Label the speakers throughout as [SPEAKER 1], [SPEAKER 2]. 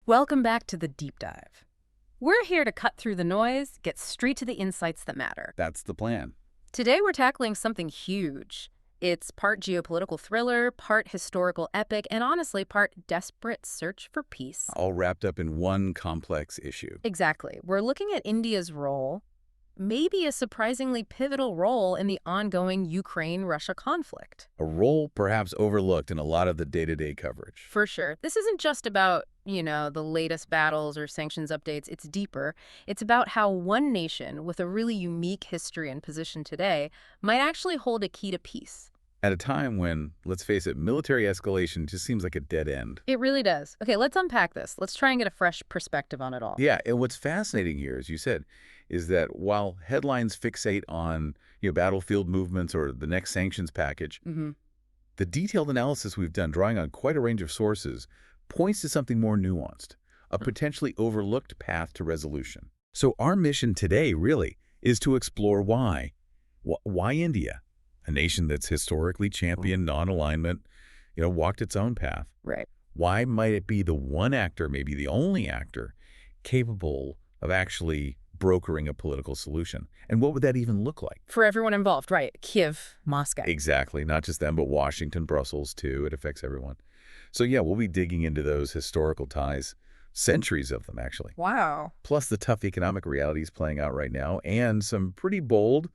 [SPEAKER 1] Welcome back to the Deep Dive. We're here to cut through the noise, get straight to the insights that matter.
[SPEAKER 2] That's the plan.
[SPEAKER 1] Today we're tackling something huge. It's part geopolitical thriller, part historical epic, and honestly, part desperate search for peace.
[SPEAKER 2] All wrapped up in one complex issue.
[SPEAKER 1] Exactly. We're looking at India's role, maybe a surprisingly pivotal role in the ongoing Ukraine-Russia conflict.
[SPEAKER 2] A role perhaps overlooked in a lot of the day-to-day coverage.
[SPEAKER 1] For sure. This isn't just about, the latest battles or sanctions updates. It's deeper. It's about how one nation with a really unique history and position today might actually hold a key to peace.
[SPEAKER 2] At a time when, let's face it, military escalation just seems like a dead end.
[SPEAKER 1] It really does. Okay, let's unpack this. Let's try and get a fresh perspective on it all.
[SPEAKER 2] Yeah, and what's fascinating here, as you said, is that while headlines fixate on battlefield movements or the next sanctions package, the detailed analysis we've done, drawing on quite a range of sources, points to something more nuanced, a potentially overlooked path to resolution. So our mission today, really, is to explore why. Why India? A nation that's historically championed non-alignment, walked its own path.
[SPEAKER 1] Right.
[SPEAKER 2] Why might it be the one actor, maybe the only actor, capable of actually brokering a political solution? And what would that even look like?
[SPEAKER 1] For everyone involved, right? Kiev, Moscow.
[SPEAKER 2] Exactly. Not just them, but Washington, Brussels, too. It affects everyone. So yeah, we'll be digging into those historical ties, centuries of them, actually.
[SPEAKER 1] Wow.
[SPEAKER 2] Plus the tough economic realities playing out right now, and some pretty bold,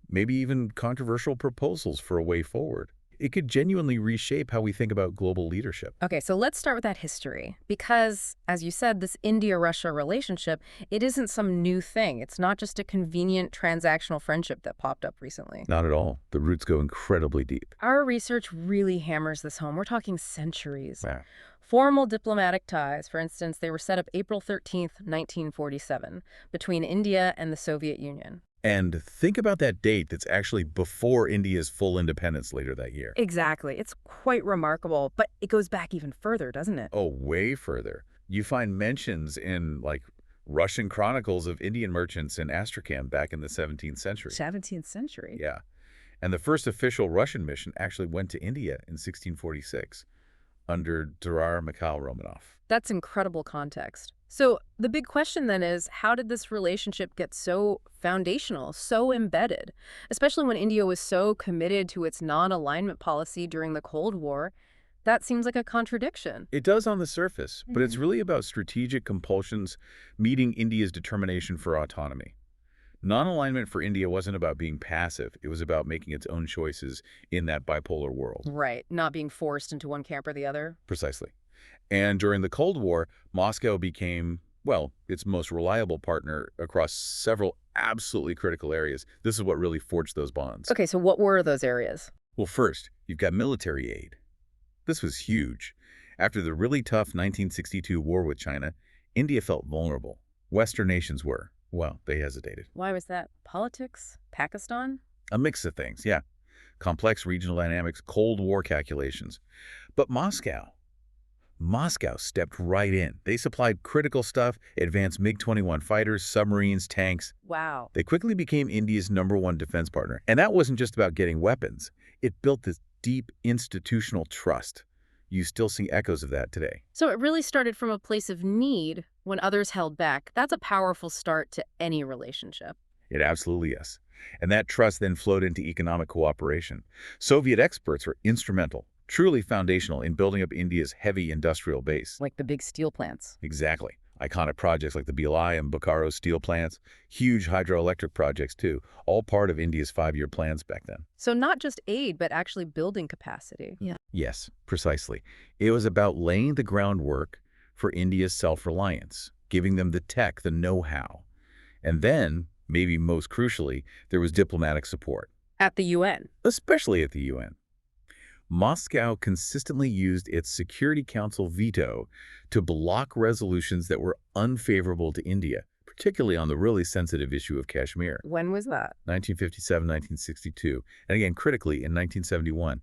[SPEAKER 2] maybe even controversial proposals for a way forward. It could genuinely reshape how we think about global leadership.
[SPEAKER 1] Okay, so let's start with that history. Because, as you said, this India-Russia relationship, it isn't some new thing. It's not just a convenient transactional friendship that popped up recently.
[SPEAKER 2] Not at all. The roots go incredibly deep.
[SPEAKER 1] Our research really hammers this home. We're talking centuries.
[SPEAKER 2] Yeah.
[SPEAKER 1] Formal diplomatic ties, for instance, they were set up April 13th, 1947, between India and the Soviet Union.
[SPEAKER 2] And think about that date that's actually before India's full independence later that year.
[SPEAKER 1] Exactly. It's quite remarkable, but it goes back even further, doesn't it?
[SPEAKER 2] Oh, way further. You find mentions in, Russian chronicles of Indian merchants in Astrakhan back in the 17th century.
[SPEAKER 1] 17th century?
[SPEAKER 2] Yeah. And the first official Russian mission actually went to India in 1646 under Durar Mikhail Romanov.
[SPEAKER 1] That's incredible context. So the big question then is, how did this relationship get so foundational, so embedded, especially when India was so committed to its non-alignment policy during the Cold War? That seems like a contradiction.
[SPEAKER 2] It does on the surface, but it's really about strategic compulsions meeting India's determination for autonomy. Non-alignment for India wasn't about being passive. It was about making its own choices in that bipolar world.
[SPEAKER 1] Right, not being forced into one camp or the other.
[SPEAKER 2] Precisely. And during the Cold War, Moscow became, its most reliable partner across several absolutely critical areas. This is what really forged those bonds.
[SPEAKER 1] Okay, so what were those areas?
[SPEAKER 2] Well, first, you've got military aid. This was huge. After the really tough 1962 war with China, India felt vulnerable. Western nations were. They hesitated.
[SPEAKER 1] Why was that? Politics? Pakistan?
[SPEAKER 2] A mix of things, yeah. Complex regional dynamics, Cold War calculations. But Moscow stepped right in. They supplied critical stuff, advanced MiG-21 fighters, submarines, tanks.
[SPEAKER 1] Wow.
[SPEAKER 2] They quickly became India's #1 defense partner. And that wasn't just about getting weapons. It built this deep institutional trust. You still see echoes of that today.
[SPEAKER 1] So it really started from a place of need when others held back. That's a powerful start to any relationship.
[SPEAKER 2] It absolutely is. And that trust then flowed into economic cooperation. Soviet experts were instrumental, truly foundational in building up India's heavy industrial base.
[SPEAKER 1] Like the big steel plants.
[SPEAKER 2] Exactly. Iconic projects like the Bhilai and Bokaro steel plants, huge hydroelectric projects too, all part of India's 5-year plans back then.
[SPEAKER 1] So not just aid, but actually building capacity. Yeah.
[SPEAKER 2] Yes, precisely. It was about laying the groundwork for India's self-reliance, giving them the tech, the know-how. And then, maybe most crucially, there was diplomatic support.
[SPEAKER 1] At the UN.
[SPEAKER 2] Especially at the UN. Moscow consistently used its Security Council veto to block resolutions that were unfavorable to India, particularly on the really sensitive issue of Kashmir.
[SPEAKER 1] When was that?
[SPEAKER 2] 1957, 1962, and again, critically, in 1971.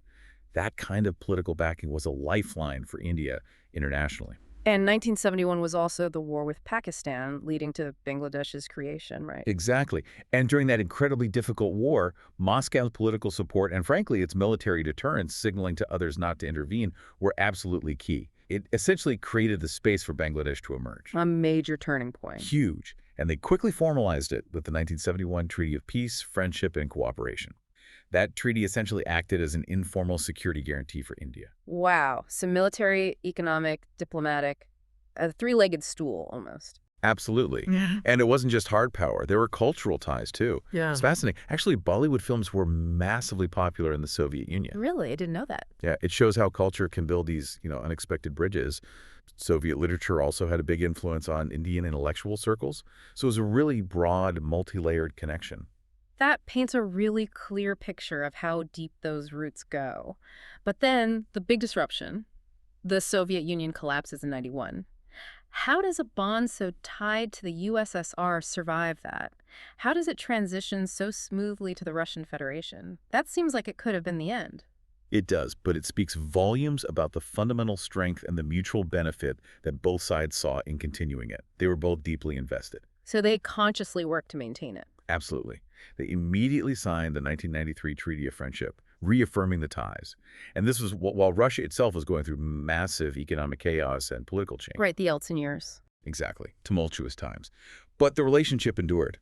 [SPEAKER 2] That kind of political backing was a lifeline for India internationally.
[SPEAKER 1] And 1971 was also the war with Pakistan, leading to Bangladesh's creation, right?
[SPEAKER 2] Exactly. And during that incredibly difficult war, Moscow's political support and, frankly, its military deterrence, signaling to others not to intervene, were absolutely key. It essentially created the space for Bangladesh to emerge.
[SPEAKER 1] A major turning point.
[SPEAKER 2] Huge. And they quickly formalized it with the 1971 Treaty of Peace, Friendship, and Cooperation. That treaty essentially acted as an informal security guarantee for India.
[SPEAKER 1] Wow. So military, economic, diplomatic, a three-legged stool almost.
[SPEAKER 2] Absolutely.
[SPEAKER 3] Yeah.
[SPEAKER 2] And it wasn't just hard power. There were cultural ties, too.
[SPEAKER 3] Yeah.
[SPEAKER 2] It's fascinating. Actually, Bollywood films were massively popular in the Soviet Union.
[SPEAKER 1] Really? I didn't know that.
[SPEAKER 2] Yeah, it shows how culture can build these, unexpected bridges. Soviet literature also had a big influence on Indian intellectual circles. So it was a really broad, multi-layered connection.
[SPEAKER 1] That paints a really clear picture of how deep those roots go. But then the big disruption, the Soviet Union collapses in 91. How does a bond so tied to the USSR survive that? How does it transition so smoothly to the Russian Federation? That seems like it could have been the end.
[SPEAKER 2] It does, but it speaks volumes about the fundamental strength and the mutual benefit that both sides saw in continuing it. They were both deeply invested.
[SPEAKER 1] So they consciously worked to maintain it.
[SPEAKER 2] Absolutely. They immediately signed the 1993 Treaty of Friendship, reaffirming the ties. And this was while Russia itself was going through massive economic chaos and political change.
[SPEAKER 1] Right, the Yeltsin years.
[SPEAKER 2] Exactly. Tumultuous times. But the relationship endured.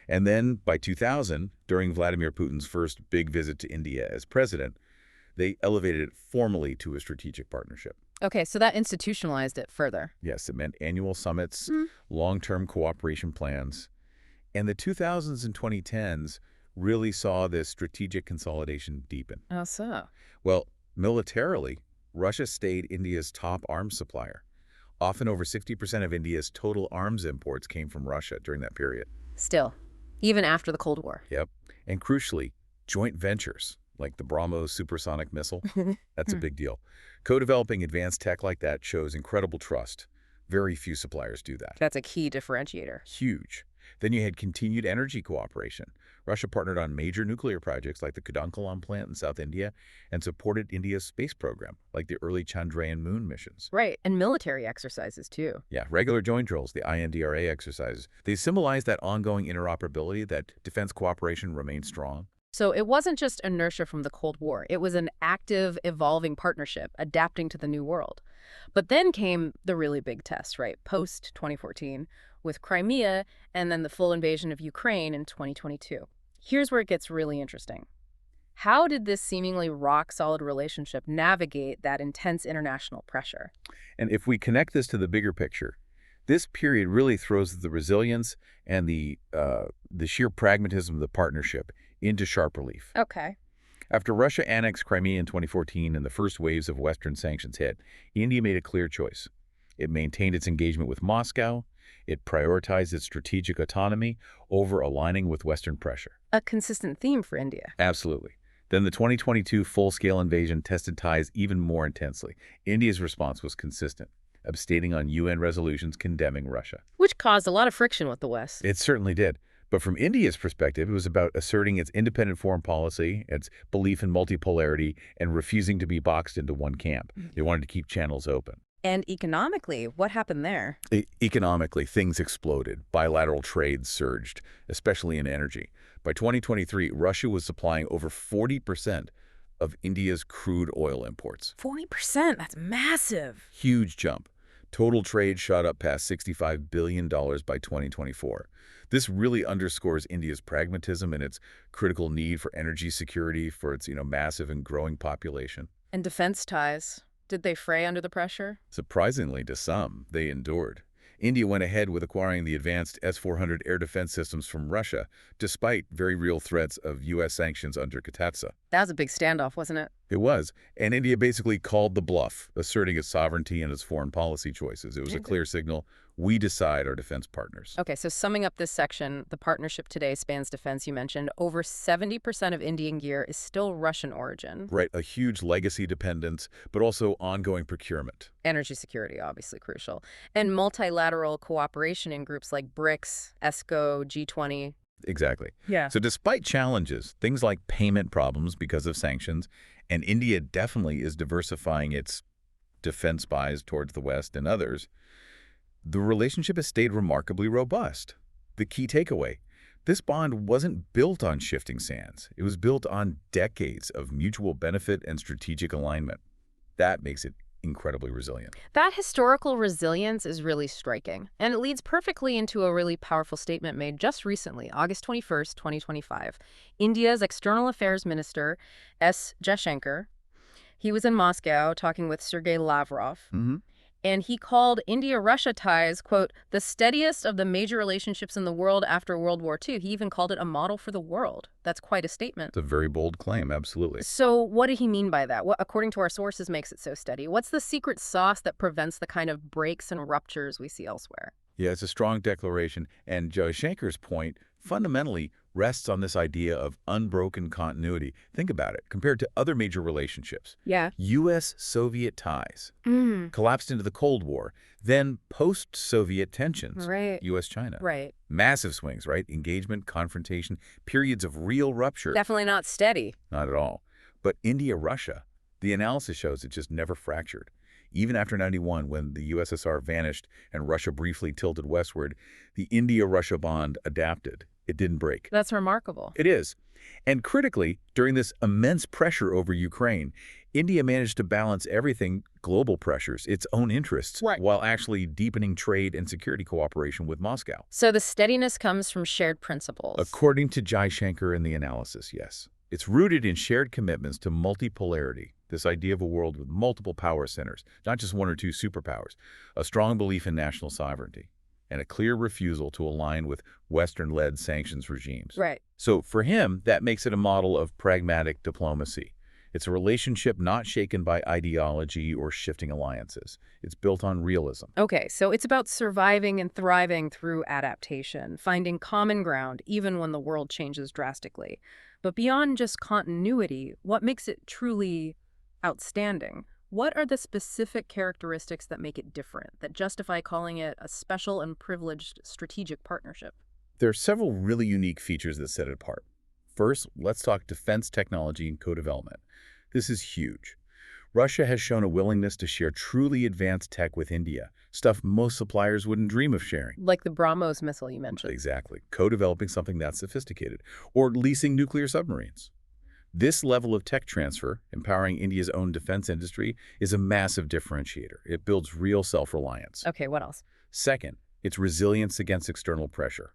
[SPEAKER 2] And then, by 2000, during Vladimir Putin's first big visit to India as president, they elevated it formally to a strategic partnership.
[SPEAKER 1] Okay, so that institutionalized it further.
[SPEAKER 2] Yes, it meant annual summits, long-term cooperation plans. And the 2000s and 2010s really saw this strategic consolidation deepen.
[SPEAKER 1] How so?
[SPEAKER 2] Well, militarily, Russia stayed India's top arms supplier. Often over 60% of India's total arms imports came from Russia during that period.
[SPEAKER 1] Still, even after the Cold War.
[SPEAKER 2] Yep. And crucially, joint ventures, like the BrahMos supersonic missile, that's a big deal. Co-developing advanced tech like that shows incredible trust. Very few suppliers do that.
[SPEAKER 1] That's a key differentiator.
[SPEAKER 2] Huge. Then you had continued energy cooperation. Russia partnered on major nuclear projects like the Kudankulam plant in South India and supported India's space program, like the early Chandrayaan moon missions.
[SPEAKER 1] Right, and military exercises too.
[SPEAKER 2] Yeah, regular joint drills, the INDRA exercises, they symbolize that ongoing interoperability, that defense cooperation remains strong.
[SPEAKER 1] So it wasn't just inertia from the Cold War. It was an active, evolving partnership, adapting to the new world. But then came the really big test, right? Post-2014, with Crimea and then the full invasion of Ukraine in 2022. Here's where it gets really interesting. How did this seemingly rock-solid relationship navigate that intense international pressure?
[SPEAKER 2] And if we connect this to the bigger picture, this period really throws the resilience and the sheer pragmatism of the partnership into sharp relief.
[SPEAKER 1] Okay.
[SPEAKER 2] After Russia annexed Crimea in 2014 and the first waves of Western sanctions hit, India made a clear choice. It maintained its engagement with Moscow. It prioritized its strategic autonomy over aligning with Western pressure.
[SPEAKER 1] A consistent theme for India.
[SPEAKER 2] Absolutely. Then the 2022 full-scale invasion tested ties even more intensely. India's response was consistent, abstaining on UN resolutions condemning Russia.
[SPEAKER 1] Which caused a lot of friction with the West.
[SPEAKER 2] It certainly did. But from India's perspective, it was about asserting its independent foreign policy, its belief in multipolarity, and refusing to be boxed into one camp. They wanted to keep channels open.
[SPEAKER 1] And economically, what happened there?
[SPEAKER 2] Economically, things exploded. Bilateral trade surged, especially in energy. By 2023, Russia was supplying over 40% of India's crude oil imports.
[SPEAKER 1] 40%? That's massive.
[SPEAKER 2] Huge jump. Total trade shot up past $65 billion by 2024. This really underscores India's pragmatism and its critical need for energy security for its, massive and growing population.
[SPEAKER 1] And defense ties, did they fray under the pressure?
[SPEAKER 2] Surprisingly to some, they endured. India went ahead with acquiring the advanced S-400 air defense systems from Russia, despite very real threats of U.S. sanctions under Katatsa.
[SPEAKER 1] That was a big standoff, wasn't it?
[SPEAKER 2] It was, and India basically called the bluff, asserting its sovereignty and its foreign policy choices. It was a clear signal, we decide our defense partners.
[SPEAKER 1] Okay, so summing up this section, the partnership today spans defense, you mentioned. Over 70% of Indian gear is still Russian origin.
[SPEAKER 2] Right, a huge legacy dependence, but also ongoing procurement.
[SPEAKER 1] Energy security, obviously crucial. And multilateral cooperation in groups like BRICS, ESCO, G20.
[SPEAKER 2] Exactly.
[SPEAKER 1] Yeah.
[SPEAKER 2] So despite challenges, things like payment problems because of sanctions, and India definitely is diversifying its defense buys towards the West and others, the relationship has stayed remarkably robust. The key takeaway, this bond wasn't built on shifting sands. It was built on decades of mutual benefit and strategic alignment. That makes it incredibly resilient.
[SPEAKER 1] That historical resilience is really striking, and it leads perfectly into a really powerful statement made just recently, August 21st, 2025. India's External Affairs Minister, S. Jaishankar, he was in Moscow talking with Sergei Lavrov,
[SPEAKER 2] Mm-hmm.
[SPEAKER 1] and he called India-Russia ties, quote, the steadiest of the major relationships in the world after World War II. He even called it a model for the world. That's quite a statement.
[SPEAKER 2] It's a very bold claim, absolutely.
[SPEAKER 1] So what did he mean by that? What, according to our sources, makes it so steady? What's the secret sauce that prevents the kind of breaks and ruptures we see elsewhere?
[SPEAKER 2] Yeah, it's a strong declaration, and Jaishankar's point fundamentally rests on this idea of unbroken continuity. Think about it. Compared to other major relationships,
[SPEAKER 1] Yeah.
[SPEAKER 2] U.S.-Soviet ties collapsed into the Cold War, then post-Soviet tensions,
[SPEAKER 1] Right.
[SPEAKER 2] U.S.-China.
[SPEAKER 1] Right.
[SPEAKER 2] Massive swings, right? Engagement, confrontation, periods of real rupture.
[SPEAKER 1] Definitely not steady.
[SPEAKER 2] Not at all. But India-Russia, the analysis shows it just never fractured. Even after '91, when the USSR vanished and Russia briefly tilted westward, the India-Russia bond adapted. It didn't break.
[SPEAKER 1] That's remarkable.
[SPEAKER 2] It is. And critically, during this immense pressure over Ukraine, India managed to balance everything, global pressures, its own interests,
[SPEAKER 1] Right.
[SPEAKER 2] while actually deepening trade and security cooperation with Moscow.
[SPEAKER 1] So the steadiness comes from shared principles.
[SPEAKER 2] According to Jaishankar in the analysis, yes. It's rooted in shared commitments to multipolarity, this idea of a world with multiple power centers, not just one or two superpowers, a strong belief in national sovereignty, and a clear refusal to align with Western-led sanctions regimes.
[SPEAKER 1] Right.
[SPEAKER 2] So for him, that makes it a model of pragmatic diplomacy. It's a relationship not shaken by ideology or shifting alliances. It's built on realism.
[SPEAKER 1] Okay, so it's about surviving and thriving through adaptation, finding common ground even when the world changes drastically. But beyond just continuity, what makes it truly outstanding? What are the specific characteristics that make it different, that justify calling it a special and privileged strategic partnership?
[SPEAKER 2] There are several really unique features that set it apart. First, let's talk defense technology and co-development. This is huge. Russia has shown a willingness to share truly advanced tech with India, stuff most suppliers wouldn't dream of sharing.
[SPEAKER 1] Like the BrahMos missile you mentioned.
[SPEAKER 2] Exactly. Co-developing something that's sophisticated, or leasing nuclear submarines. This level of tech transfer, empowering India's own defense industry, is a massive differentiator. It builds real self-reliance.
[SPEAKER 1] Okay, what else?
[SPEAKER 2] Second, its resilience against external pressure.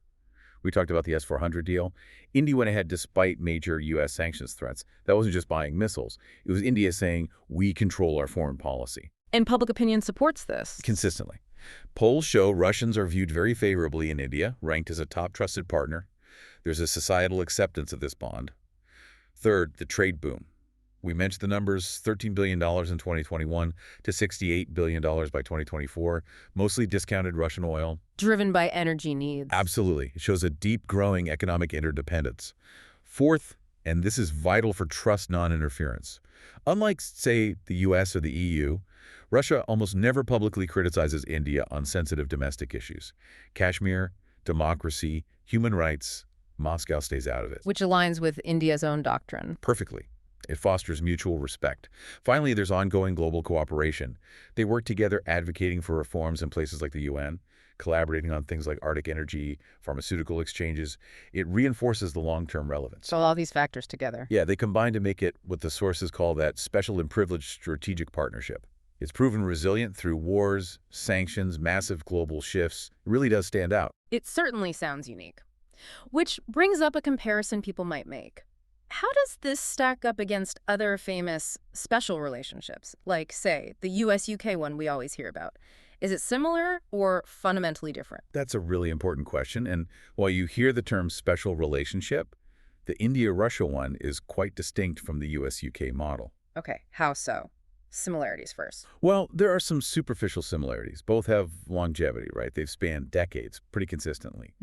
[SPEAKER 2] We talked about the S-400 deal. India went ahead despite major U.S. sanctions threats. That wasn't just buying missiles. It was India saying, we control our foreign policy.
[SPEAKER 1] And public opinion supports this.
[SPEAKER 2] Consistently. Polls show Russians are viewed very favorably in India, ranked as a top trusted partner. There's a societal acceptance of this bond. Third, the trade boom. We mentioned the numbers, $13 billion in 2021 to $68 billion by 2024, mostly discounted Russian oil.
[SPEAKER 1] Driven by energy needs.
[SPEAKER 2] Absolutely. It shows a deep growing economic interdependence. Fourth, and this is vital for trust non-interference. Unlike, say, the US or the EU, Russia almost never publicly criticizes India on sensitive domestic issues. Kashmir, democracy, human rights, Moscow stays out of it.
[SPEAKER 1] Which aligns with India's own doctrine.
[SPEAKER 2] Perfectly. It fosters mutual respect. Finally, there's ongoing global cooperation. They work together advocating for reforms in places like the UN, collaborating on things like Arctic energy, pharmaceutical exchanges. It reinforces the long-term relevance.
[SPEAKER 1] So all these factors together.
[SPEAKER 2] Yeah, they combine to make it what the sources call that special and privileged strategic partnership. It's proven resilient through wars, sanctions, massive global shifts. It really does stand out.
[SPEAKER 1] It certainly sounds unique. Which brings up a comparison people might make. How does this stack up against other famous special relationships, like, say, the US-UK one we always hear about? Is it similar or fundamentally different?
[SPEAKER 2] That's a really important question, and while you hear the term special relationship, the India-Russia one is quite distinct from the US-UK model.
[SPEAKER 1] Okay, how so? Similarities first.
[SPEAKER 2] Well, there are some superficial similarities. Both have longevity, right? They've spanned decades pretty consistently.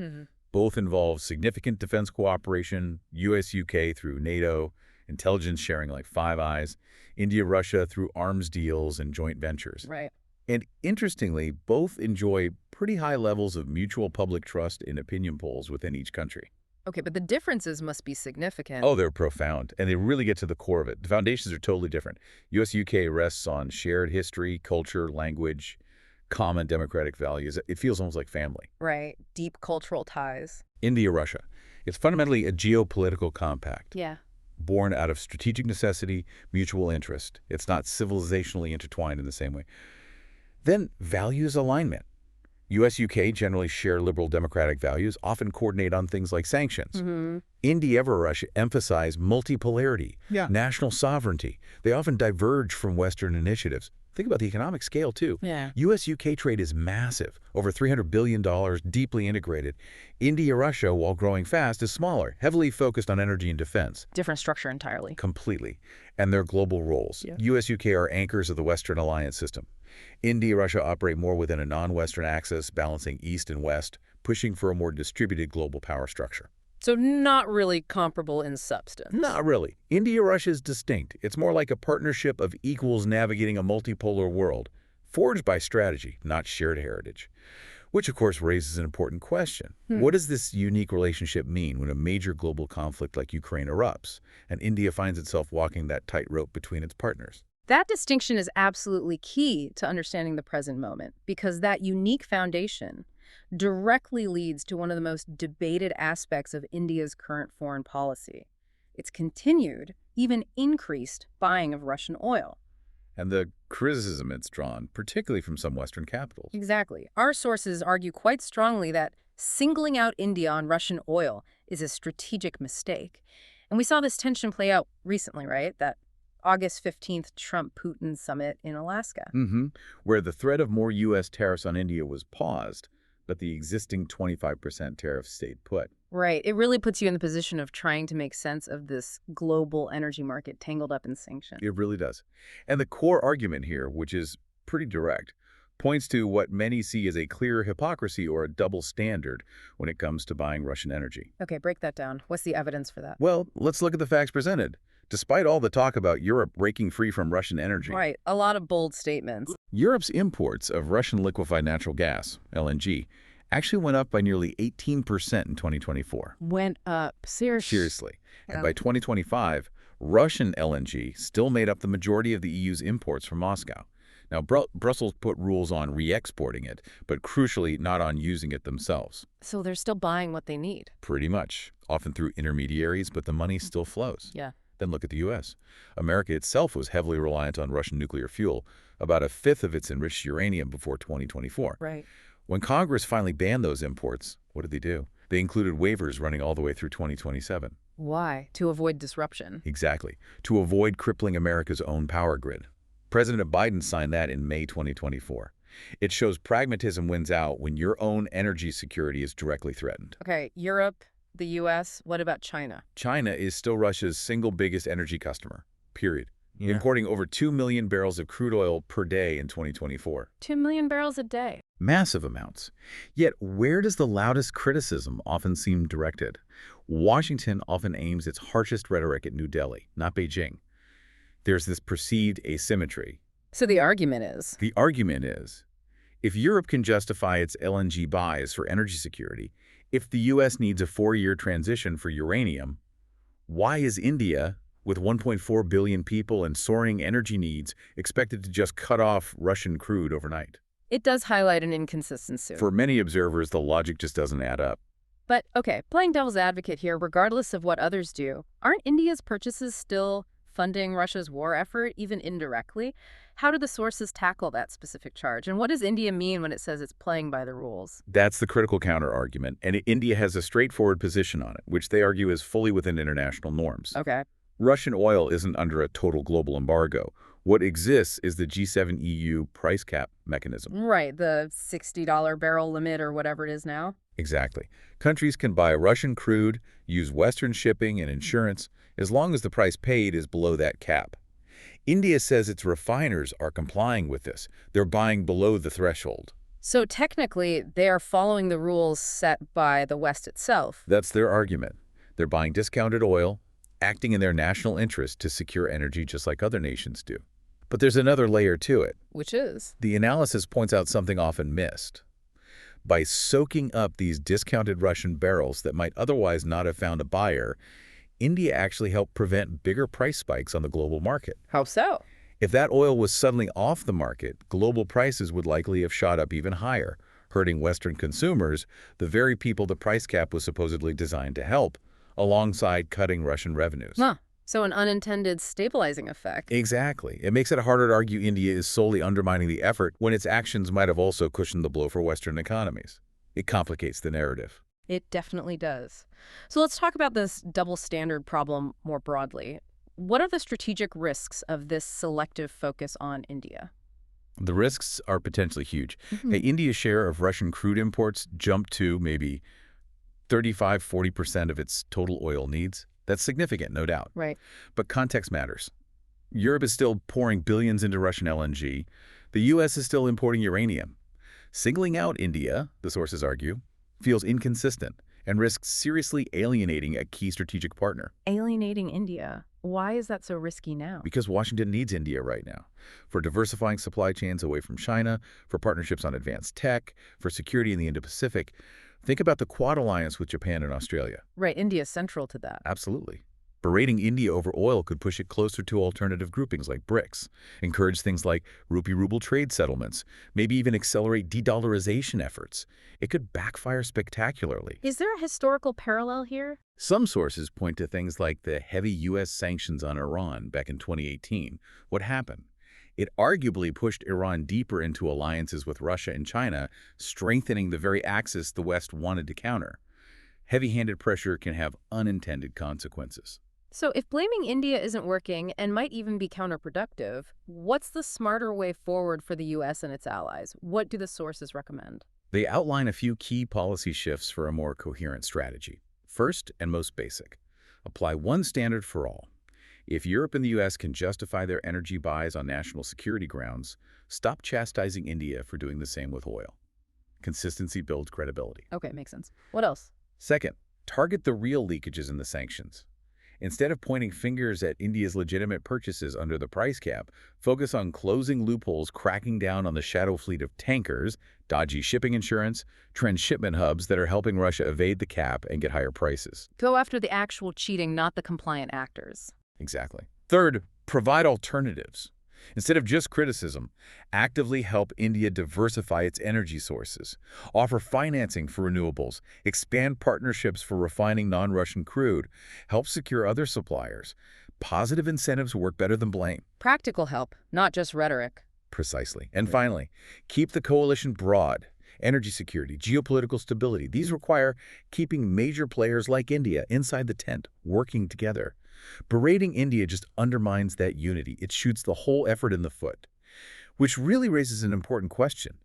[SPEAKER 2] Both involve significant defense cooperation, US-UK through NATO, intelligence sharing like Five Eyes, India-Russia through arms deals and joint ventures.
[SPEAKER 1] Right.
[SPEAKER 2] And interestingly, both enjoy pretty high levels of mutual public trust in opinion polls within each country.
[SPEAKER 1] Okay, but the differences must be significant.
[SPEAKER 2] Oh, they're profound, and they really get to the core of it. The foundations are totally different. US-UK rests on shared history, culture, language, common democratic values. It feels almost like family.
[SPEAKER 1] Right. Deep cultural ties.
[SPEAKER 2] India-Russia. It's fundamentally a geopolitical compact.
[SPEAKER 1] Yeah.
[SPEAKER 2] born out of strategic necessity, mutual interest. It's not civilizationally intertwined in the same way. Then values alignment. U.S.-UK generally share liberal democratic values, often coordinate on things like sanctions. India and Russia emphasize multipolarity, national sovereignty. They often diverge from Western initiatives. Think about the economic scale, too. U.S.-UK trade is massive, over $300 billion, deeply integrated. India-Russia, while growing fast, is smaller, heavily focused on energy and defense.
[SPEAKER 1] Different structure entirely.
[SPEAKER 2] Completely. And their global roles. U.S.-UK are anchors of the Western alliance system. India-Russia operate more within a non-Western axis, balancing East and West, pushing for a more distributed global power structure.
[SPEAKER 1] So not really comparable in substance.
[SPEAKER 2] Not really. India-Russia is distinct. It's more like a partnership of equals navigating a multipolar world, forged by strategy, not shared heritage. Which, of course, raises an important question. What does this unique relationship mean when a major global conflict like Ukraine erupts, and India finds itself walking that tightrope between its partners?
[SPEAKER 1] That distinction is absolutely key to understanding the present moment, because that unique foundation directly leads to one of the most debated aspects of India's current foreign policy. Its continued, even increased, buying of Russian oil.
[SPEAKER 2] And the criticism it's drawn, particularly from some Western capitals.
[SPEAKER 1] Exactly. Our sources argue quite strongly that singling out India on Russian oil is a strategic mistake. And we saw this tension play out recently, right? That August 15th Trump-Putin summit in Alaska.
[SPEAKER 2] Where the threat of more U.S. tariffs on India was paused, but the existing 25% tariff stayed put.
[SPEAKER 1] Right. It really puts you in the position of trying to make sense of this global energy market tangled up in sanctions.
[SPEAKER 2] It really does. And the core argument here, which is pretty direct, points to what many see as a clear hypocrisy or a double standard when it comes to buying Russian energy.
[SPEAKER 1] Okay, break that down. What's the evidence for that?
[SPEAKER 2] Well, let's look at the facts presented. Despite all the talk about Europe breaking free from Russian energy,
[SPEAKER 1] Right, a lot of bold statements.
[SPEAKER 2] Europe's imports of Russian liquefied natural gas, LNG, actually went up by nearly 18% in 2024.
[SPEAKER 1] Went up.
[SPEAKER 2] Seriously. And by 2025, Russian LNG still made up the majority of the EU's imports from Moscow. Now, Brussels put rules on re-exporting it, but crucially not on using it themselves.
[SPEAKER 1] So they're still buying what they need.
[SPEAKER 2] Pretty much, often through intermediaries, but the money still flows.
[SPEAKER 1] Yeah.
[SPEAKER 2] Then look at the U.S. America itself was heavily reliant on Russian nuclear fuel, about a fifth of its enriched uranium before 2024.
[SPEAKER 1] Right.
[SPEAKER 2] When Congress finally banned those imports, what did they do? They included waivers running all the way through 2027.
[SPEAKER 1] Why? To avoid disruption.
[SPEAKER 2] Exactly. To avoid crippling America's own power grid. President Biden signed that in May 2024. It shows pragmatism wins out when your own energy security is directly threatened.
[SPEAKER 1] Okay, Europe, the U.S., what about China?
[SPEAKER 2] China is still Russia's single biggest energy customer, period. Importing over 2 million barrels of crude oil per day in 2024.
[SPEAKER 1] 2 million barrels a day.
[SPEAKER 2] Massive amounts. Yet where does the loudest criticism often seem directed? Washington often aims its harshest rhetoric at New Delhi, not Beijing. There's this perceived asymmetry.
[SPEAKER 1] So the argument is?
[SPEAKER 2] The argument is, if Europe can justify its LNG buys for energy security, if the U.S. needs a 4-year transition for uranium, why is India, with 1.4 billion people and soaring energy needs, expected to just cut off Russian crude overnight?
[SPEAKER 1] It does highlight an inconsistency.
[SPEAKER 2] For many observers, the logic just doesn't add up.
[SPEAKER 1] But, okay, playing devil's advocate here, regardless of what others do, aren't India's purchases still funding Russia's war effort, even indirectly? How do the sources tackle that specific charge? And what does India mean when it says it's playing by the rules?
[SPEAKER 2] That's the critical counter-argument, and India has a straightforward position on it, which they argue is fully within international norms.
[SPEAKER 1] Okay.
[SPEAKER 2] Russian oil isn't under a total global embargo. What exists is the G7 EU price cap mechanism.
[SPEAKER 1] Right, the $60 barrel limit or whatever it is now.
[SPEAKER 2] Exactly. Countries can buy Russian crude, use Western shipping and insurance, as long as the price paid is below that cap. India says its refiners are complying with this. They're buying below the threshold.
[SPEAKER 1] So technically, they are following the rules set by the West itself.
[SPEAKER 2] That's their argument. They're buying discounted oil, acting in their national interest to secure energy just like other nations do. But there's another layer to it.
[SPEAKER 1] Which is?
[SPEAKER 2] The analysis points out something often missed. By soaking up these discounted Russian barrels that might otherwise not have found a buyer, India actually helped prevent bigger price spikes on the global market.
[SPEAKER 1] How so?
[SPEAKER 2] If that oil was suddenly off the market, global prices would likely have shot up even higher, hurting Western consumers, the very people the price cap was supposedly designed to help, alongside cutting Russian revenues.
[SPEAKER 1] Huh. So an unintended stabilizing effect.
[SPEAKER 2] Exactly. It makes it harder to argue India is solely undermining the effort when its actions might have also cushioned the blow for Western economies. It complicates the narrative.
[SPEAKER 1] It definitely does. So let's talk about this double standard problem more broadly. What are the strategic risks of this selective focus on India?
[SPEAKER 2] The risks are potentially huge.
[SPEAKER 1] Hmm.
[SPEAKER 2] Hey, India's share of Russian crude imports jumped to maybe 35–40% of its total oil needs. That's significant, no doubt.
[SPEAKER 1] Right.
[SPEAKER 2] But context matters. Europe is still pouring billions into Russian LNG. The U.S. is still importing uranium. Singling out India, the sources argue, feels inconsistent and risks seriously alienating a key strategic partner.
[SPEAKER 1] Alienating India. Why is that so risky now?
[SPEAKER 2] Because Washington needs India right now for diversifying supply chains away from China, for partnerships on advanced tech, for security in the Indo-Pacific. Think about the Quad alliance with Japan and Australia.
[SPEAKER 1] Right, India is central to that.
[SPEAKER 2] Absolutely. Berating India over oil could push it closer to alternative groupings like BRICS, encourage things like rupee-ruble trade settlements, maybe even accelerate de-dollarization efforts. It could backfire spectacularly.
[SPEAKER 1] Is there a historical parallel here?
[SPEAKER 2] Some sources point to things like the heavy U.S. sanctions on Iran back in 2018. What happened? It arguably pushed Iran deeper into alliances with Russia and China, strengthening the very axis the West wanted to counter. Heavy-handed pressure can have unintended consequences.
[SPEAKER 1] So if blaming India isn't working and might even be counterproductive, what's the smarter way forward for the U.S. and its allies? What do the sources recommend?
[SPEAKER 2] They outline a few key policy shifts for a more coherent strategy. First, and most basic, apply one standard for all. If Europe and the U.S. can justify their energy buys on national security grounds, stop chastising India for doing the same with oil. Consistency builds credibility.
[SPEAKER 1] Okay, makes sense. What else?
[SPEAKER 2] Second, target the real leakages in the sanctions. Instead of pointing fingers at India's legitimate purchases under the price cap, focus on closing loopholes, cracking down on the shadow fleet of tankers, dodgy shipping insurance, transshipment hubs that are helping Russia evade the cap and get higher prices.
[SPEAKER 1] Go after the actual cheating, not the compliant actors.
[SPEAKER 2] Exactly. Third, provide alternatives. Instead of just criticism, actively help India diversify its energy sources, offer financing for renewables, expand partnerships for refining non-Russian crude, help secure other suppliers. Positive incentives work better than blame.
[SPEAKER 1] Practical help, not just rhetoric.
[SPEAKER 2] Precisely. And finally, keep the coalition broad. Energy security, geopolitical stability, these require keeping major players like India inside the tent, working together. Berating India just undermines that unity. It shoots the whole effort in the foot. Which really raises an important question.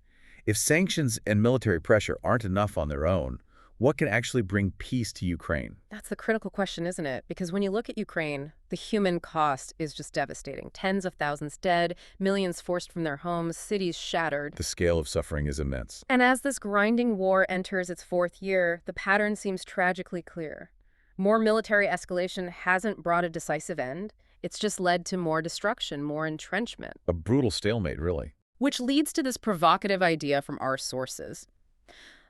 [SPEAKER 2] If sanctions and military pressure aren't enough on their own, what can actually bring peace to Ukraine?
[SPEAKER 1] That's the critical question, isn't it? Because when you look at Ukraine, the human cost is just devastating. Tens of thousands dead, millions forced from their homes, cities shattered.
[SPEAKER 2] The scale of suffering is immense.
[SPEAKER 1] And as this grinding war enters its fourth year, the pattern seems tragically clear. More military escalation hasn't brought a decisive end. It's just led to more destruction, more entrenchment.
[SPEAKER 2] A brutal stalemate, really.
[SPEAKER 1] Which leads to this provocative idea from our sources.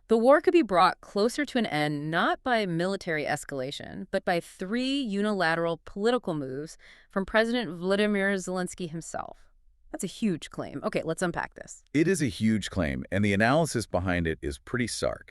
[SPEAKER 1] The war could be brought closer to an end not by military escalation, but by 3 unilateral political moves from President Vladimir Zelensky himself. That's a huge claim. Okay, let's unpack this.
[SPEAKER 2] It is a huge claim, and the analysis behind it is pretty stark.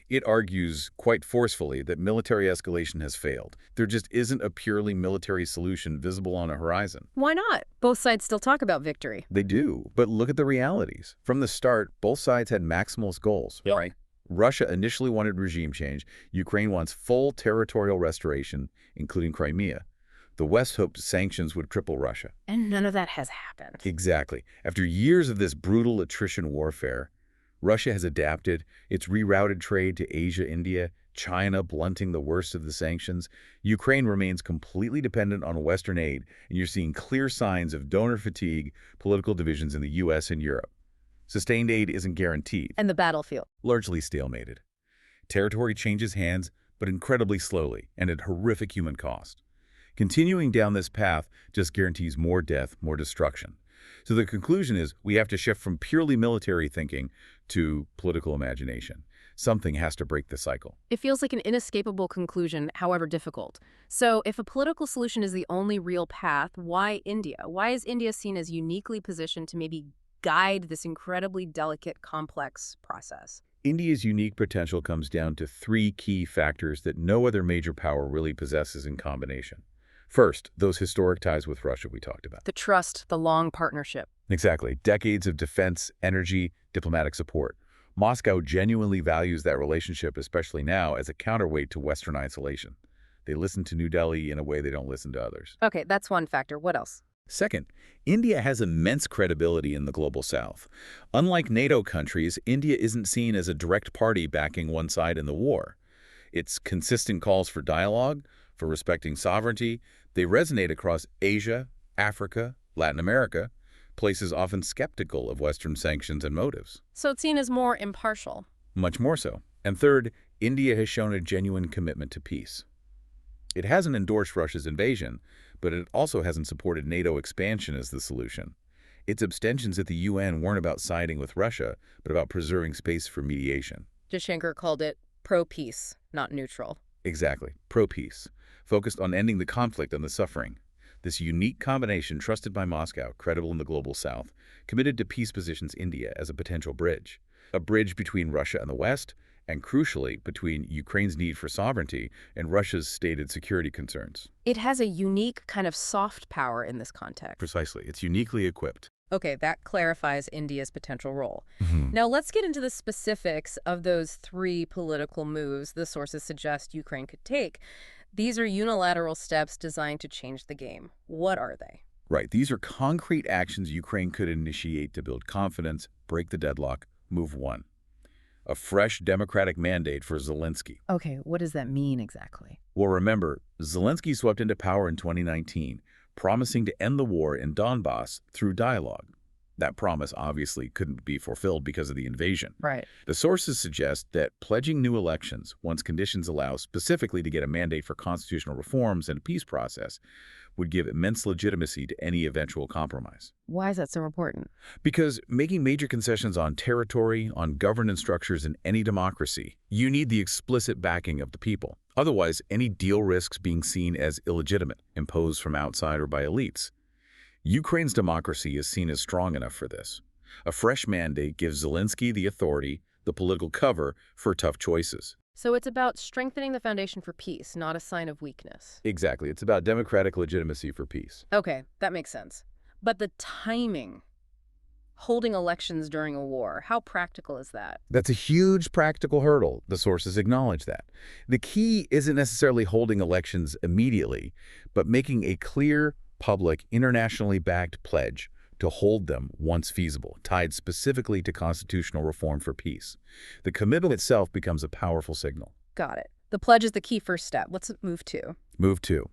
[SPEAKER 2] It argues quite forcefully that military escalation has failed. There just isn't a purely military solution visible on a horizon.
[SPEAKER 1] Why not? Both sides still talk about victory.
[SPEAKER 2] They do, but look at the realities. From the start, both sides had maximalist goals, right? Russia initially wanted regime change. Ukraine wants full territorial restoration, including Crimea. The West hoped sanctions would cripple Russia.
[SPEAKER 1] And none of that has happened.
[SPEAKER 2] Exactly. After years of this brutal attrition warfare, Russia has adapted. It's rerouted trade to Asia, India, China blunting the worst of the sanctions. Ukraine remains completely dependent on Western aid, and you're seeing clear signs of donor fatigue, political divisions in the U.S. and Europe. Sustained aid isn't guaranteed.
[SPEAKER 1] And the battlefield.
[SPEAKER 2] Largely stalemated. Territory changes hands, but incredibly slowly and at horrific human cost. Continuing down this path just guarantees more death, more destruction. So the conclusion is we have to shift from purely military thinking to political imagination. Something has to break the cycle.
[SPEAKER 1] It feels like an inescapable conclusion, however difficult. So if a political solution is the only real path, why India? Why is India seen as uniquely positioned to maybe guide this incredibly delicate, complex process?
[SPEAKER 2] India's unique potential comes down to 3 key factors that no other major power really possesses in combination. First, those historic ties with Russia we talked about.
[SPEAKER 1] The trust, the long partnership.
[SPEAKER 2] Exactly. Decades of defense, energy, diplomatic support. Moscow genuinely values that relationship, especially now, as a counterweight to Western isolation. They listen to New Delhi in a way they don't listen to others.
[SPEAKER 1] Okay, that's one factor. What else?
[SPEAKER 2] Second, India has immense credibility in the global south. Unlike NATO countries, India isn't seen as a direct party backing one side in the war. Its consistent calls for dialogue, for respecting sovereignty, they resonate across Asia, Africa, Latin America, places often skeptical of Western sanctions and motives.
[SPEAKER 1] So it's seen as more impartial.
[SPEAKER 2] Much more so. And third, India has shown a genuine commitment to peace. It hasn't endorsed Russia's invasion, but it also hasn't supported NATO expansion as the solution. Its abstentions at the UN weren't about siding with Russia, but about preserving space for mediation.
[SPEAKER 1] Jaishankar called it pro-peace, not neutral.
[SPEAKER 2] Exactly. Pro-peace. Focused on ending the conflict and the suffering. This unique combination trusted by Moscow, credible in the global south, committed to peace positions India as a potential bridge. A bridge between Russia and the West, and crucially, between Ukraine's need for sovereignty and Russia's stated security concerns.
[SPEAKER 1] It has a unique kind of soft power in this context.
[SPEAKER 2] Precisely. It's uniquely equipped.
[SPEAKER 1] Okay, that clarifies India's potential role.
[SPEAKER 2] Mhm.
[SPEAKER 1] Now let's get into the specifics of those three political moves the sources suggest Ukraine could take. These are unilateral steps designed to change the game. What are they?
[SPEAKER 2] Right. These are concrete actions Ukraine could initiate to build confidence, break the deadlock. Move one. A fresh democratic mandate for Zelensky.
[SPEAKER 1] Okay, what does that mean exactly?
[SPEAKER 2] Well, remember, Zelensky swept into power in 2019, promising to end the war in Donbass through dialogue. That promise obviously couldn't be fulfilled because of the invasion.
[SPEAKER 1] Right.
[SPEAKER 2] The sources suggest that pledging new elections, once conditions allow, specifically to get a mandate for constitutional reforms and a peace process, would give immense legitimacy to any eventual compromise.
[SPEAKER 1] Why is that so important?
[SPEAKER 2] Because making major concessions on territory, on governance structures in any democracy, you need the explicit backing of the people. Otherwise, any deal risks being seen as illegitimate, imposed from outside or by elites. Ukraine's democracy is seen as strong enough for this. A fresh mandate gives Zelensky the authority, the political cover for tough choices.
[SPEAKER 1] So it's about strengthening the foundation for peace, not a sign of weakness.
[SPEAKER 2] Exactly. It's about democratic legitimacy for peace.
[SPEAKER 1] Okay, that makes sense. But the timing, holding elections during a war, how practical is that?
[SPEAKER 2] That's a huge practical hurdle. The sources acknowledge that. The key isn't necessarily holding elections immediately, but making a clear, public, internationally backed pledge to hold them once feasible, tied specifically to constitutional reform for peace. The commitment itself becomes a powerful signal.
[SPEAKER 1] Got it. The pledge is the key first step. What's it move to?
[SPEAKER 2] Move 2.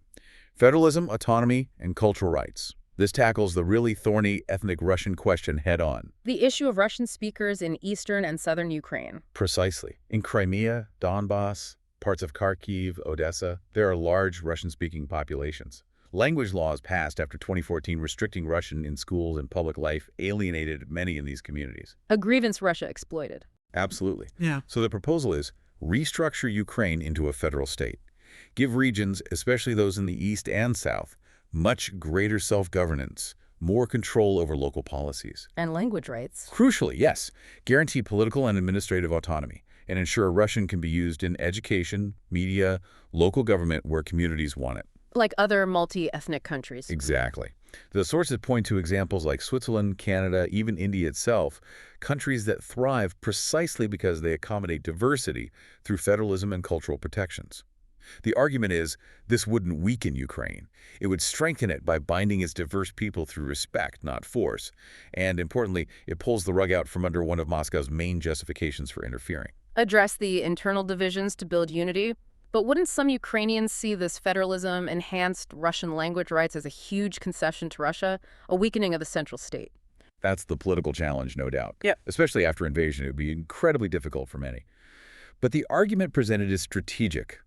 [SPEAKER 2] Federalism, autonomy, and cultural rights. This tackles the really thorny ethnic Russian question head-on.
[SPEAKER 1] The issue of Russian speakers in eastern and southern Ukraine.
[SPEAKER 2] Precisely. In Crimea, Donbass, parts of Kharkiv, Odessa, there are large Russian-speaking populations. Language laws passed after 2014 restricting Russian in schools and public life alienated many in these communities.
[SPEAKER 1] A grievance Russia exploited.
[SPEAKER 2] Absolutely. Yeah. So the proposal is restructure Ukraine into a federal state. Give regions, especially those in the east and south, much greater self-governance, more control over local policies.
[SPEAKER 1] And language rights.
[SPEAKER 2] Crucially, yes, guarantee political and administrative autonomy and ensure Russian can be used in education, media, local government where communities want it.
[SPEAKER 1] Like other multi-ethnic countries.
[SPEAKER 2] Exactly. The sources point to examples like Switzerland, Canada, even India itself, countries that thrive precisely because they accommodate diversity through federalism and cultural protections. The argument is this wouldn't weaken Ukraine. It would strengthen it by binding its diverse people through respect, not force. And importantly, it pulls the rug out from under one of Moscow's main justifications for interfering.
[SPEAKER 1] Address the internal divisions to build unity. But wouldn't some Ukrainians see this federalism, enhanced Russian language rights as a huge concession to Russia, a weakening of the central state?
[SPEAKER 2] That's the political challenge, no doubt.
[SPEAKER 1] Yeah.
[SPEAKER 2] Especially after invasion, it would be incredibly difficult for many. But the argument presented is strategic.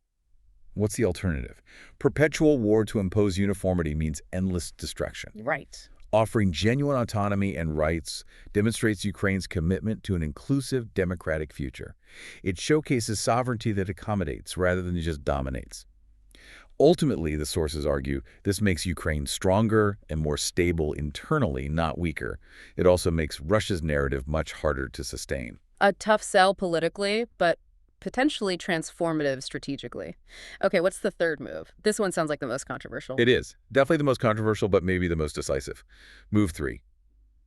[SPEAKER 2] What's the alternative? Perpetual war to impose uniformity means endless destruction.
[SPEAKER 1] Right.
[SPEAKER 2] Offering genuine autonomy and rights demonstrates Ukraine's commitment to an inclusive, democratic future. It showcases sovereignty that accommodates rather than just dominates. Ultimately, the sources argue, this makes Ukraine stronger and more stable internally, not weaker. It also makes Russia's narrative much harder to sustain.
[SPEAKER 1] A tough sell politically, but potentially transformative strategically. Okay, what's the third move? This one sounds like the most controversial.
[SPEAKER 2] It is. Definitely the most controversial, but maybe the most decisive. Move 3.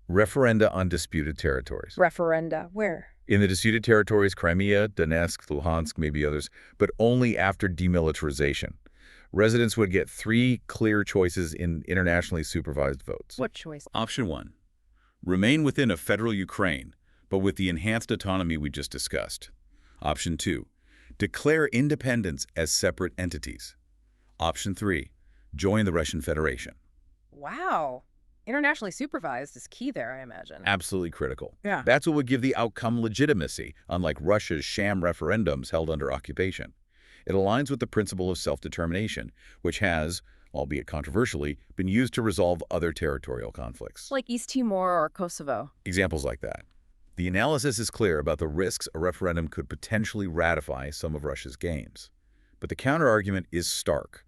[SPEAKER 2] Referenda on disputed territories.
[SPEAKER 1] Referenda. Where?
[SPEAKER 2] In the disputed territories, Crimea, Donetsk, Luhansk, maybe others, but only after demilitarization. Residents would get 3 clear choices in internationally supervised votes.
[SPEAKER 1] What choice?
[SPEAKER 2] Option 1. Remain within a federal Ukraine, but with the enhanced autonomy we just discussed. Option 2. Declare independence as separate entities. Option 3. Join the Russian Federation.
[SPEAKER 1] Wow. Internationally supervised is key there, I imagine.
[SPEAKER 2] Absolutely critical.
[SPEAKER 1] Yeah.
[SPEAKER 2] That's what would give the outcome legitimacy, unlike Russia's sham referendums held under occupation. It aligns with the principle of self-determination, which has, albeit controversially, been used to resolve other territorial conflicts.
[SPEAKER 1] Like East Timor or Kosovo.
[SPEAKER 2] Examples like that. The analysis is clear about the risks a referendum could potentially ratify some of Russia's gains. But the counterargument is stark.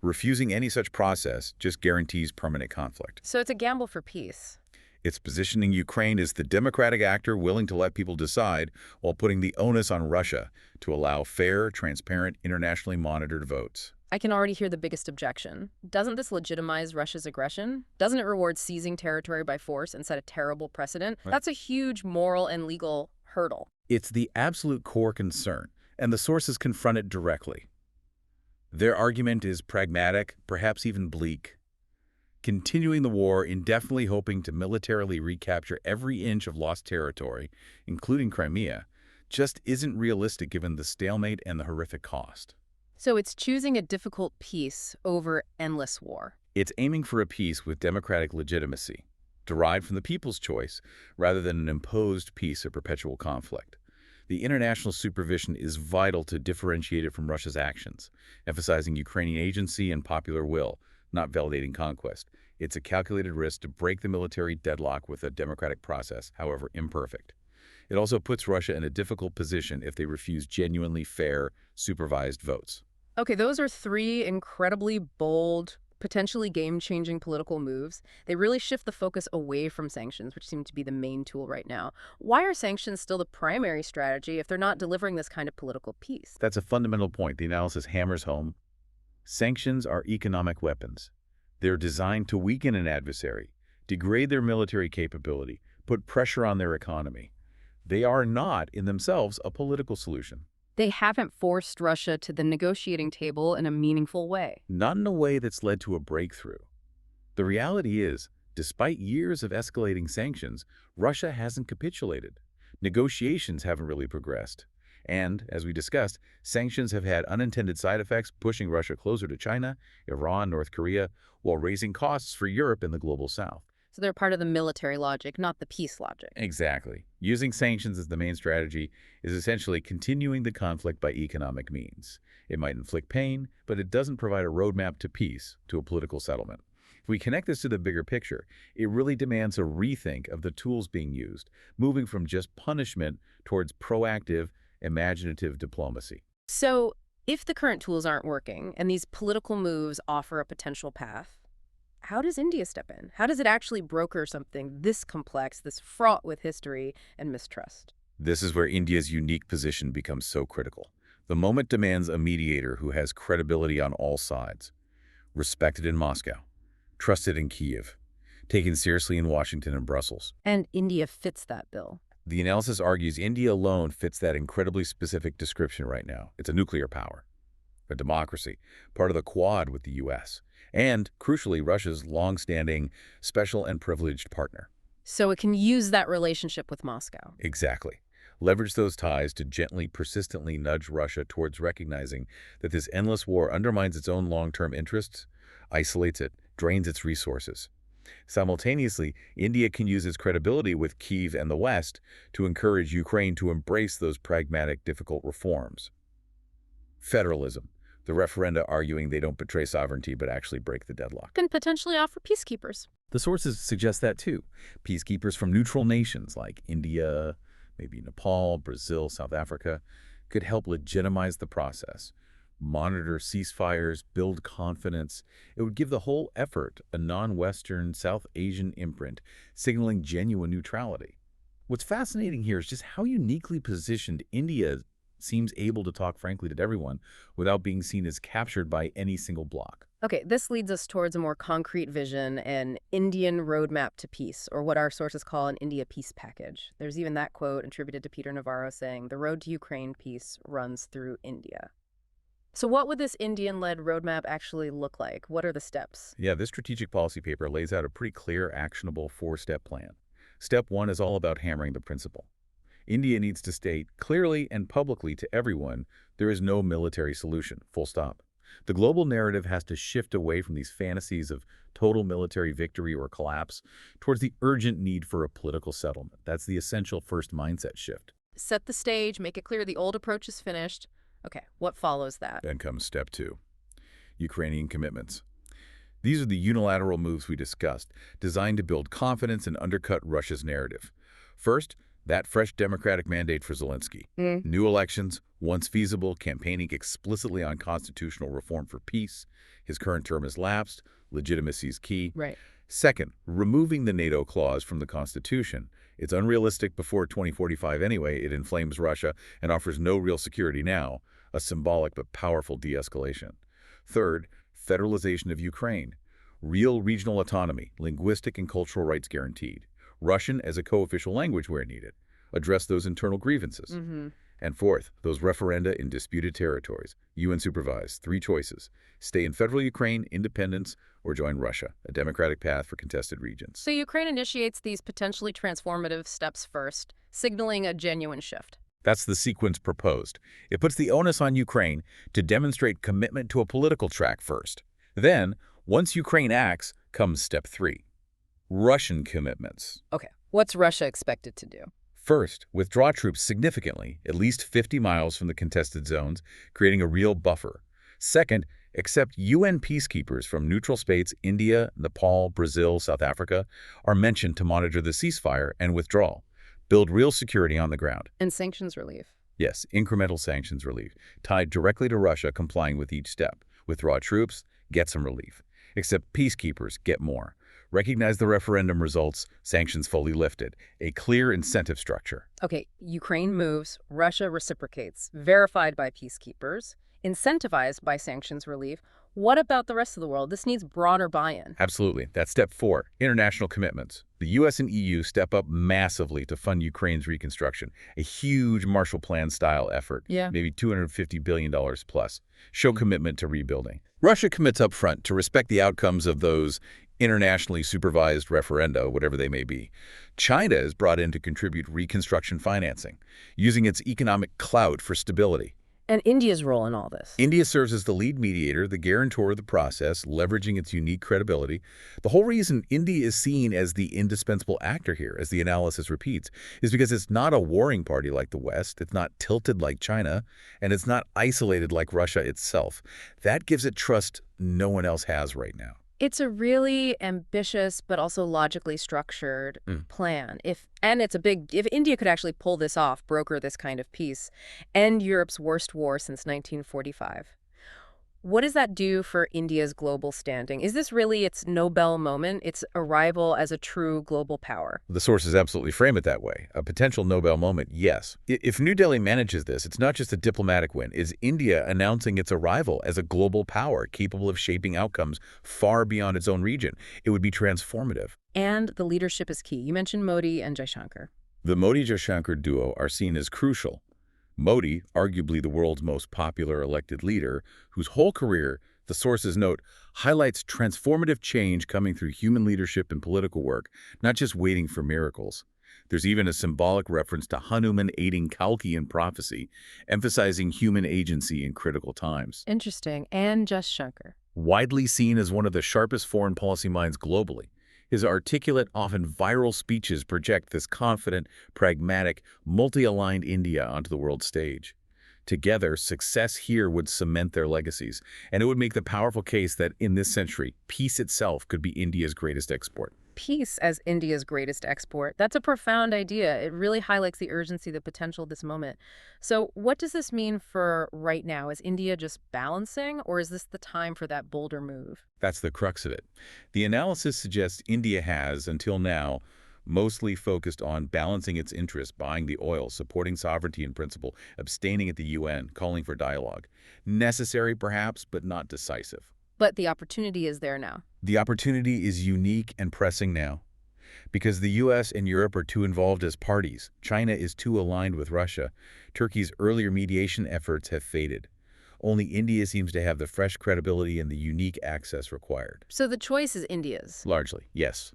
[SPEAKER 2] Refusing any such process just guarantees permanent conflict.
[SPEAKER 1] So it's a gamble for peace.
[SPEAKER 2] It's positioning Ukraine as the democratic actor willing to let people decide while putting the onus on Russia to allow fair, transparent, internationally monitored votes.
[SPEAKER 1] I can already hear the biggest objection. Doesn't this legitimize Russia's aggression? Doesn't it reward seizing territory by force and set a terrible precedent?
[SPEAKER 2] Right.
[SPEAKER 1] That's a huge moral and legal hurdle.
[SPEAKER 2] It's the absolute core concern, and the sources confront it directly. Their argument is pragmatic, perhaps even bleak. Continuing the war, indefinitely hoping to militarily recapture every inch of lost territory, including Crimea, just isn't realistic given the stalemate and the horrific cost.
[SPEAKER 1] So it's choosing a difficult peace over endless war.
[SPEAKER 2] It's aiming for a peace with democratic legitimacy, derived from the people's choice, rather than an imposed peace of perpetual conflict. The international supervision is vital to differentiate it from Russia's actions, emphasizing Ukrainian agency and popular will, not validating conquest. It's a calculated risk to break the military deadlock with a democratic process, however imperfect. It also puts Russia in a difficult position if they refuse genuinely fair, supervised votes.
[SPEAKER 1] Okay, those are 3 incredibly bold, potentially game-changing political moves. They really shift the focus away from sanctions, which seem to be the main tool right now. Why are sanctions still the primary strategy if they're not delivering this kind of political peace?
[SPEAKER 2] That's a fundamental point the analysis hammers home. Sanctions are economic weapons. They're designed to weaken an adversary, degrade their military capability, put pressure on their economy. They are not, in themselves, a political solution.
[SPEAKER 1] They haven't forced Russia to the negotiating table in a meaningful way.
[SPEAKER 2] Not in a way that's led to a breakthrough. The reality is, despite years of escalating sanctions, Russia hasn't capitulated. Negotiations haven't really progressed. And, as we discussed, sanctions have had unintended side effects, pushing Russia closer to China, Iran, North Korea, while raising costs for Europe and the global south.
[SPEAKER 1] So they're part of the military logic, not the peace logic.
[SPEAKER 2] Exactly. Using sanctions as the main strategy is essentially continuing the conflict by economic means. It might inflict pain, but it doesn't provide a roadmap to peace, to a political settlement. If we connect this to the bigger picture, it really demands a rethink of the tools being used, moving from just punishment towards proactive, imaginative diplomacy.
[SPEAKER 1] So if the current tools aren't working and these political moves offer a potential path, how does India step in? How does it actually broker something this complex, this fraught with history and mistrust?
[SPEAKER 2] This is where India's unique position becomes so critical. The moment demands a mediator who has credibility on all sides, respected in Moscow, trusted in Kyiv, taken seriously in Washington and Brussels.
[SPEAKER 1] And India fits that bill.
[SPEAKER 2] The analysis argues India alone fits that incredibly specific description right now. It's a nuclear power, a democracy, part of the Quad with the U.S., and, crucially, Russia's long-standing special and privileged partner.
[SPEAKER 1] So it can use that relationship with Moscow.
[SPEAKER 2] Exactly. Leverage those ties to gently, persistently nudge Russia towards recognizing that this endless war undermines its own long-term interests, isolates it, drains its resources. Simultaneously, India can use its credibility with Kyiv and the West to encourage Ukraine to embrace those pragmatic, difficult reforms. Federalism. The referenda arguing they don't betray sovereignty but actually break the deadlock.
[SPEAKER 1] Can potentially offer peacekeepers.
[SPEAKER 2] The sources suggest that too. Peacekeepers from neutral nations like India, maybe Nepal, Brazil, South Africa, could help legitimize the process, monitor ceasefires, build confidence. It would give the whole effort a non-Western, South Asian imprint, signaling genuine neutrality. What's fascinating here is just how uniquely positioned India seems able to talk frankly to everyone without being seen as captured by any single bloc.
[SPEAKER 1] Okay, this leads us towards a more concrete vision, an Indian roadmap to peace, or what our sources call an India peace package. There's even that quote attributed to Peter Navarro saying, "The road to Ukraine peace runs through India." So what would this Indian-led roadmap actually look like? What are the steps?
[SPEAKER 2] Yeah, this strategic policy paper lays out a pretty clear, actionable four-step plan. Step one is all about hammering the principle. India needs to state clearly and publicly to everyone there is no military solution, full stop. The global narrative has to shift away from these fantasies of total military victory or collapse towards the urgent need for a political settlement. That's the essential first mindset shift.
[SPEAKER 1] Set the stage, make it clear the old approach is finished. Okay, what follows that?
[SPEAKER 2] Then comes step two, Ukrainian commitments. These are the unilateral moves we discussed, designed to build confidence and undercut Russia's narrative. First, that fresh democratic mandate for Zelensky. New elections, once feasible, campaigning explicitly on constitutional reform for peace. His current term has lapsed. Legitimacy is key.
[SPEAKER 1] Right.
[SPEAKER 2] Second, removing the NATO clause from the Constitution. It's unrealistic before 2045 anyway. It inflames Russia and offers no real security now, a symbolic but powerful de-escalation. Third, federalization of Ukraine. Real regional autonomy, linguistic and cultural rights guaranteed. Russian as a co-official language where needed. Address those internal grievances. And fourth, those referenda in disputed territories. UN supervised. Three choices. Stay in federal Ukraine, independence, or join Russia, a democratic path for contested regions.
[SPEAKER 1] So Ukraine initiates these potentially transformative steps first, signaling a genuine shift.
[SPEAKER 2] That's the sequence proposed. It puts the onus on Ukraine to demonstrate commitment to a political track first. Then, once Ukraine acts, comes step three. Russian commitments.
[SPEAKER 1] Okay, what's Russia expected to do?
[SPEAKER 2] First, withdraw troops significantly, at least 50 miles from the contested zones, creating a real buffer. Second, accept UN peacekeepers from neutral states India, Nepal, Brazil, South Africa are mentioned to monitor the ceasefire and withdrawal. Build real security on the ground.
[SPEAKER 1] And sanctions relief.
[SPEAKER 2] Yes, incremental sanctions relief, tied directly to Russia complying with each step. Withdraw troops, get some relief. Accept peacekeepers, get more. Recognize the referendum results, sanctions fully lifted. A clear incentive structure.
[SPEAKER 1] Okay, Ukraine moves, Russia reciprocates, verified by peacekeepers, incentivized by sanctions relief. What about the rest of the world? This needs broader buy-in.
[SPEAKER 2] Absolutely. That's step four, international commitments. The U.S. and EU step up massively to fund Ukraine's reconstruction, a huge Marshall Plan-style effort, maybe $250 billion plus. Show commitment to rebuilding. Russia commits up front to respect the outcomes of those internationally supervised referenda, whatever they may be. China is brought in to contribute reconstruction financing, using its economic clout for stability.
[SPEAKER 1] And India's role in all this?
[SPEAKER 2] India serves as the lead mediator, the guarantor of the process, leveraging its unique credibility. The whole reason India is seen as the indispensable actor here, as the analysis repeats, is because it's not a warring party like the West, it's not tilted like China, and it's not isolated like Russia itself. That gives it trust no one else has right now.
[SPEAKER 1] It's a really ambitious but also logically structured plan. If India could actually pull this off, broker this kind of peace, end Europe's worst war since 1945, what does that do for India's global standing? Is this really its Nobel moment, its arrival as a true global power?
[SPEAKER 2] The sources absolutely frame it that way. A potential Nobel moment, yes. If New Delhi manages this, it's not just a diplomatic win. It's India announcing its arrival as a global power capable of shaping outcomes far beyond its own region. It would be transformative.
[SPEAKER 1] And the leadership is key. You mentioned Modi and Jaishankar.
[SPEAKER 2] The Modi-Jaishankar duo are seen as crucial. Modi, arguably the world's most popular elected leader, whose whole career, the sources note, highlights transformative change coming through human leadership and political work, not just waiting for miracles. There's even a symbolic reference to Hanuman aiding Kalki in prophecy, emphasizing human agency in critical times.
[SPEAKER 1] Interesting. And Jaishankar.
[SPEAKER 2] Widely seen as one of the sharpest foreign policy minds globally. His articulate, often viral speeches project this confident, pragmatic, multi-aligned India onto the world stage. Together, success here would cement their legacies, and it would make the powerful case that in this century, peace itself could be India's greatest export.
[SPEAKER 1] Peace as India's greatest export. That's a profound idea. It really highlights the urgency, the potential of this moment. So what does this mean for right now? Is India just balancing, or is this the time for that bolder move?
[SPEAKER 2] That's the crux of it. The analysis suggests India has, until now, mostly focused on balancing its interests, buying the oil, supporting sovereignty in principle, abstaining at the UN, calling for dialogue. Necessary, perhaps, but not decisive.
[SPEAKER 1] But the opportunity is there now.
[SPEAKER 2] The opportunity is unique and pressing now. Because the U.S. and Europe are too involved as parties, China is too aligned with Russia, Turkey's earlier mediation efforts have faded. Only India seems to have the fresh credibility and the unique access required.
[SPEAKER 1] So the choice is India's.
[SPEAKER 2] Largely, yes.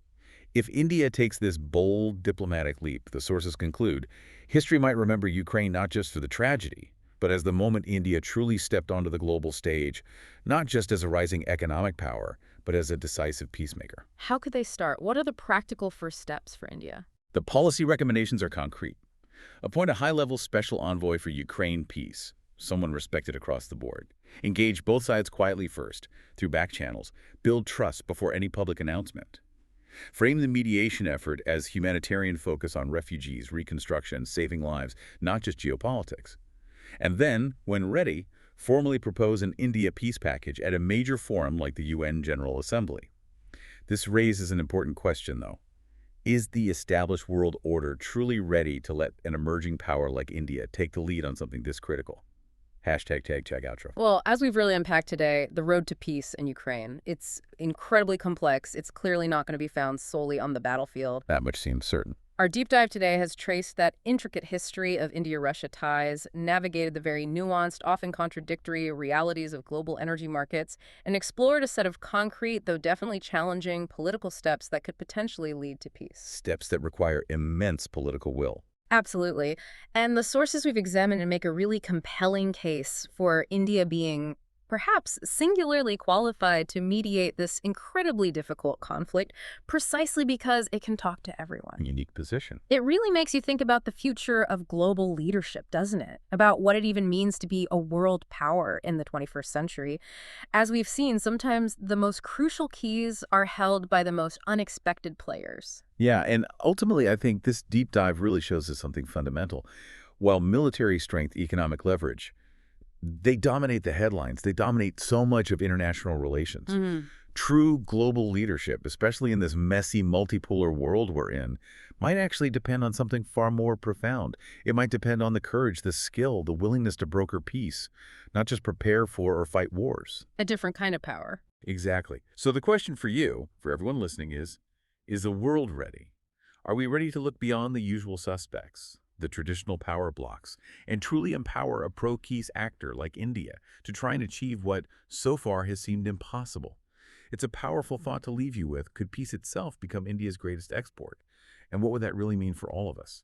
[SPEAKER 2] If India takes this bold diplomatic leap, the sources conclude, history might remember Ukraine not just for the tragedy, but as the moment India truly stepped onto the global stage, not just as a rising economic power, but as a decisive peacemaker.
[SPEAKER 1] How could they start? What are the practical first steps for India?
[SPEAKER 2] The policy recommendations are concrete. Appoint a high-level special envoy for Ukraine peace, someone respected across the board. Engage both sides quietly first, through back channels. Build trust before any public announcement. Frame the mediation effort as humanitarian focus on refugees, reconstruction, saving lives, not just geopolitics. And then, when ready, formally propose an India peace package at a major forum like the UN General Assembly. This raises an important question, though. Is the established world order truly ready to let an emerging power like India take the lead on something this critical? #tag outro.
[SPEAKER 1] Well, as we've really unpacked today, the road to peace in Ukraine, it's incredibly complex. It's clearly not going to be found solely on the battlefield.
[SPEAKER 2] That much seems certain.
[SPEAKER 1] Our deep dive today has traced that intricate history of India-Russia ties, navigated the very nuanced, often contradictory realities of global energy markets, and explored a set of concrete, though definitely challenging, political steps that could potentially lead to peace.
[SPEAKER 2] Steps that require immense political will.
[SPEAKER 1] Absolutely. And the sources we've examined make a really compelling case for India being perhaps singularly qualified to mediate this incredibly difficult conflict precisely because it can talk to everyone.
[SPEAKER 2] Unique position.
[SPEAKER 1] It really makes you think about the future of global leadership, doesn't it? About what it even means to be a world power in the 21st century. As we've seen, sometimes the most crucial keys are held by the most unexpected players.
[SPEAKER 2] Yeah, and ultimately, I think this deep dive really shows us something fundamental. While military strength, economic leverage, they dominate the headlines. They dominate so much of international relations. True global leadership, especially in this messy, multipolar world we're in, might actually depend on something far more profound. It might depend on the courage, the skill, the willingness to broker peace, not just prepare for or fight wars.
[SPEAKER 1] A different kind of power.
[SPEAKER 2] Exactly. So the question for you, for everyone listening is the world ready? Are we ready to look beyond the usual suspects, the traditional power blocks, and truly empower a pro-peace actor like India to try and achieve what so far has seemed impossible? It's a powerful thought to leave you with. Could peace itself become India's greatest export? And what would that really mean for all of us?